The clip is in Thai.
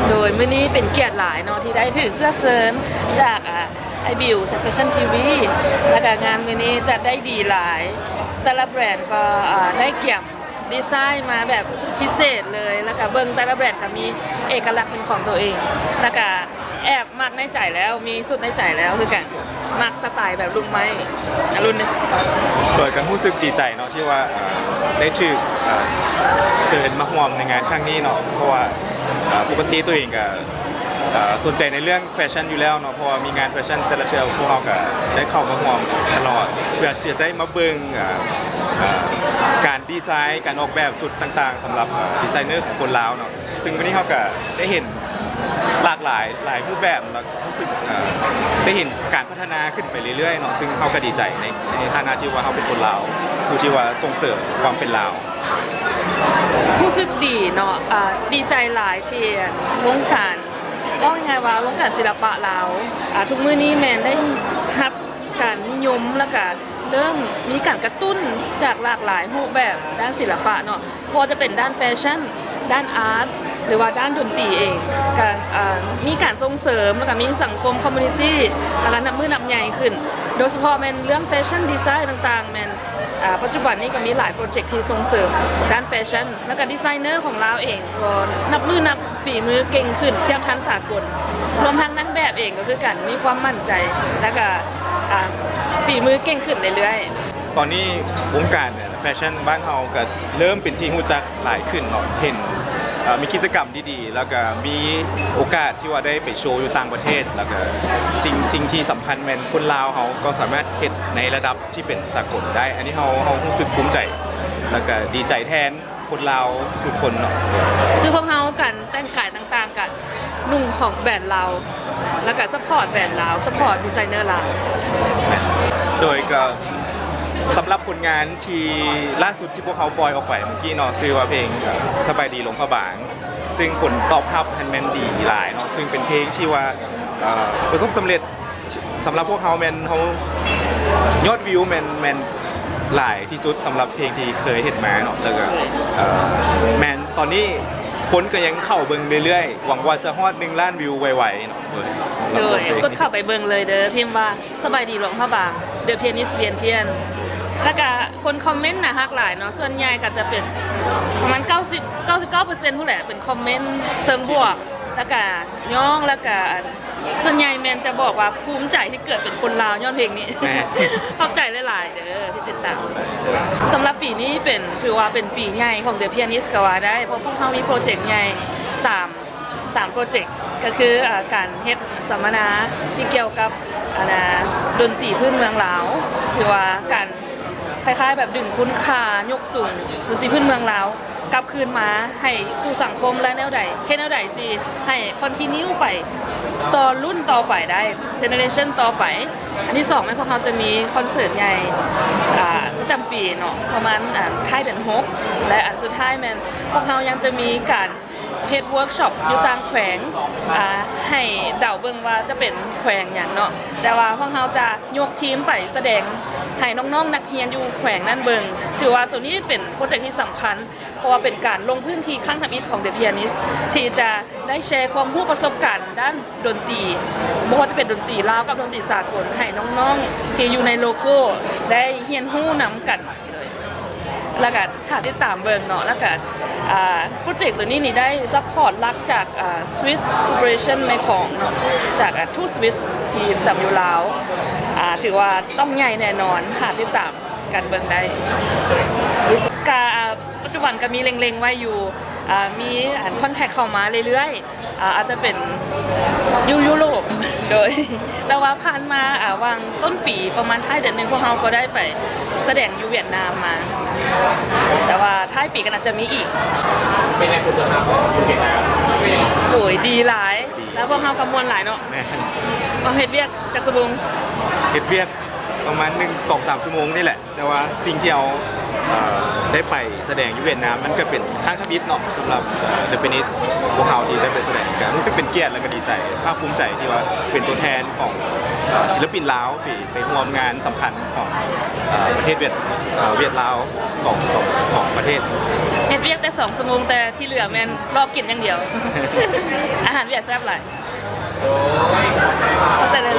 โดยมื้อนี้เป็นเกียรติหลายเนาะที่ได้ถือเสื้อเชิ้ตจากไอบิวแฟชั่นทีวีและก็งานมื้อนี้จัดได้ดีหลายแต่ละแบรนด์ก็ได้เกี่ยมดีไซน์มาแบบพิเศษเลยแล้วก็เบิ่งแต่ละแบรนด์ก็มีเอกลักษณ์เป็นของตัวเองแล้วก็แอบมักในใจแล้วมีสุดในใจแล้วคือกันมักสไตล์แบบรุ่นใหม่รุ่นนี้โดยการรู้สึกดีใจเนาะที่ว่าได้ถูกเชิญมาร่วมในงานครั้งนี้เนาะเพราะว่าปกติตัวเองก็สนใจในเรื่องแฟชั่นอยู่แล้วเนาะเพราะว่ามีงานแฟชั่นแต่ละเทื่อพวกเราก็ได้เข้ามาร่วมตลอดเพื่อที่จะได้มาเบิ่งการดีไซน์การออกแบบสุดต่างๆสำหรับดีไซเนอร์ของคนลาวเนาะซึ่งวันนี้เขาก็ได้เห็นหลากหลายรูปแบบแล้วรู้สึกได้เห็นการพัฒนาขึ้นไปเรื่อยๆเนาะซึ่งเขาก็ดีใจในฐานะที่ว่าเขาเป็นคนลาวผู้ที่ว่าส่งเสริมความเป็นลาวรู้สึกดีเนาะดีใจหลายที่วงการว่ายังไงว่าวงการศิลปะลาวทุกมื้อนี้แมนได้รับการนิยมแล้วก็เริ่มมีการกระตุ้นจากหลากหลายรูปแบบด้านศิลปะเนาะพอจะเป็นด้านแฟชั่นด้านอาร์ตหรือว่าด้านดนตรีเองก็มีการส่งเสริมแล้วก็มีสังคมคอมมูนิตี้แล้วก็นับมือนับใหญ่ขึ้นโดยเฉพาะแมนเรื่องแฟชั่นดีไซน์ต่างๆแมนปัจจุบันนี้ก็มีหลายโปรเจกต์ที่ส่งเสริมด้านแฟชั่นแล้วก็ดีไซเนอร์ของเราเองก็นับฝีมือเก่งขึ้นเทียบทันสากลรวมทั้งนักแบบเองก็คือกันมีความมั่นใจแล้วก็ฝีมือเก่งขึ้นเรื่อยๆตอนนี้วงการแฟชั่นบ้านเฮาก็เริ่มเป็นที่รู้จักหลายขึ้นเนาะเห็นมีกิจกรรมดีๆแล้วก็มีโอกาสที่ว่าได้ไปโชว์อยู่ต่างประเทศแล้วก็สิ่งที่สำคัญแม่นคนลาวเขาก็สามารถเฮ็ดในระดับที่เป็นสากลได้อันนี้เขารู้สึกภูมิใจแล้วก็ดีใจแทนคนลาวทุกคนเนาะคือพวกเขากันแต่งกายต่างๆกันนุ่งของแบรนด์เราแล้วก็ซัพพอร์ตแบรนด์เราซัพพอร์ตดีไซเนอร์เราโดยก็สำหรับผลงานที่ล่าสุดที่พวกเขาปล่อยออกไปเมื่อกี้เนาะชื่อว่าเพลงสบายดีหลงพระบางซึ่งผลตอบรับแมนดีหลายเนาะซึ่งเป็นเพลงที่ว่าประสบสำเร็จสำหรับพวกเขาแมนเขายอดวิวแมนหลายที่สุดสำหรับเพลงที่เคยเห็นมาเนาะแต่ก็แมนตอนนี้คนก็ยังเข้าเบิ่งเรื่อยๆหวังว่าจะฮอด1 ล้านวิวไวๆเนาะโดยก็เข้าไปเบิ่งเลยเด้อพิมพ์ว่าสบายดีหลวงพระบางเดอะเพียนิสเวียนเทียนแล้วก็คนคอมเมนต์นะฮักหลายเนาะส่วนใหญ่ก็จะเป็นประมาณ99%ผู้แหละเป็นคอมเมนต์เชิงบวกแล้วก็ย่องแล้วก็ส่วนใหญ่แมนจะบอกว่าภูมิใจที่เกิดเป็นคนลาวย้อนเพลงนี้ขอบใจหลายๆเด้อที่ติดตามสำหรับปีนี้ถือว่าเป็นปีใหญ่ของ The Pianist ก็ว่าได้เพราะพวกเขามีโปรเจกต์ใหญ่3โปรเจกต์ก็คือการเฮ็ดสัมมนาที่เกี่ยวกับดนตรีพื้นเมืองลาวถือว่าการคล้ายๆแบบดึงคุณค่ายกสูงดนตรีพื้นเมืองลาวกลับคืนมาให้สู่สังคมและแนวใดเฮ็ดแนวใดสิให้คอนทินิวไปต่อรุ่นต่อไปได้เจเนอเรชันต่อไปอันที่2แม่พวกเขาจะมีคอนเสิร์ตใหญ่ประจำปีเนาะประมาณท้ายเดือน6และอันสุดท้ายแม่พวกเขายังจะมีการเฮ็ดเวิร์กช็อปอยู่ต่างแขวงให้เดาเบิ่งว่าจะเป็นแขวงอย่างเนาะแต่ว่าพวกเขาจะยกทีมไปแสดงให้น้องๆนักเรียนอยู่แขวงนั่นเบิ่งถือว่าตัวนี้เป็นโปรเจกต์ที่สำคัญเพราะว่าเป็นการลงพื้นที่ครั้งทำอิฐของ The Pianist ที่จะได้แชร์ความรู้ประสบการณ์ด้านดนตรีไม่ว่าจะเป็นดนตรีลาวกับดนตรีสากลให้น้องๆที่อยู่ในโลโก้ได้เรียนรู้นำกันแล้วก็ถ้าติดตามเบิ่งเนาะแล้วก็โปรเจกต์ตัวนี้นี่ได้ซัพพอร์ตรักจากSwiss Corporation แม่ของเนาะจากทูตสวิสที่จำอยู่ลาวถือว่าต้องใหญ่แน่นอนหาติดตามกันเบิ่งได้ปัจจุบันก็มีเล็งๆไว้อยู่มีคอนแทคเข้ามาเรื่อยๆอาจจะเป็นยุโรปโดยแต่ว่าผ่านมาวางต้นปีประมาณท้ายเดือนนึงพวกเราก็ได้ไปแสดงอยู่เวียดนามมาแต่ว่าท้ายปีก็อาจจะมีอีกเป็นไงคุณจะมาอยู่เวียดนามโอ้ยดีหลายแล้วพวกเรากำมวลหลายเนาะมาเฮ็ดเวียกจากสบุงเฮ็ดเวียกประมาณ1-2-3 ชั่วโมงนี่แหละแต่ว่าสิ่งที่เอา ได้ไปแสดงอยู่เวียดนามมันก็เป็นทางทมิตเนาะสำหรับเดอะเปนิสพวกเราที่ได้ไปแสดงกันรู้สึกเป็นเกียรติและก็ดีใจภาคภูมิใจที่ว่าเป็นตัวแทนของศิลปินลาวที่ไปร่วมงานสำคัญของประเทศเวียดลาวสองประเทศ เฮ็ดเวียกแต่2ชั่วโมงแต่ที่เหลือแม่นรอกินอย่างเดียว อาหารเวียดแซ่บหลายเข้าใจเลย